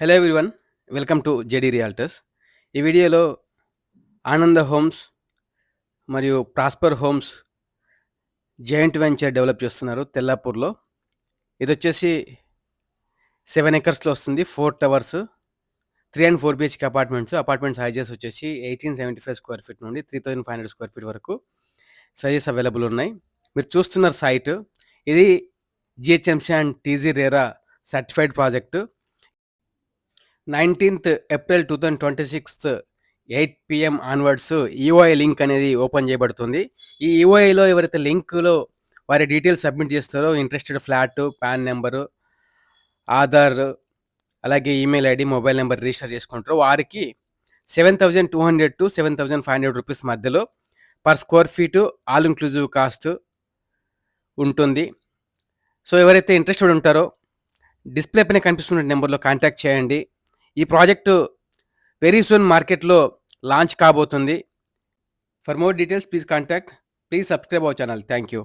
Hello everyone. Welcome to JD realtors. ఈ వీడియోలో ఆనంద హోమ్స్ మరియు prosper homes joint venture develop చేస్తున్నారు తెల్లాపూర్లో. ఇదొచ్చేసి 7 ఎకర్స్‌లో వస్తుంది. 4 towers, 3 and 4 BHK apartments sizes వచ్చేసి 1875 స్క్వేర్ ఫీట్ నుండి 3500 స్క్వేర్ ఫీట్ వరకు సైజెస్ అవైలబుల్ ఉన్నాయి. మీరు చూస్తున్న సైట్ ఇది GHMC and TG RERA certified project. 19th April 2026 8 PM onwards EOI link అనేది ఓపెన్ చేయబడుతుంది. ఈ ఈఓఐలో ఎవరైతే లింక్లో వారి డీటెయిల్స్ సబ్మిట్ చేస్తారో, interested flat, PAN number, Aadhaar, అలాగే email ID, mobile number register చేసుకుంటారో వారికి 7,200 to 7,500 రూపీస్ మధ్యలో per square feet all inclusive cost ఉంటుంది. సో ఎవరైతే ఇంట్రెస్టెడ్ ఉంటారో డిస్ప్లే పైన కనిపిస్తున్న నెంబర్లో కాంటాక్ట్ చేయండి. ఈ ప్రాజెక్టు వెరీ సూన్ మార్కెట్లో లాంచ్ కాబోతుంది. For more details please contact. Please subscribe our channel. Thank you.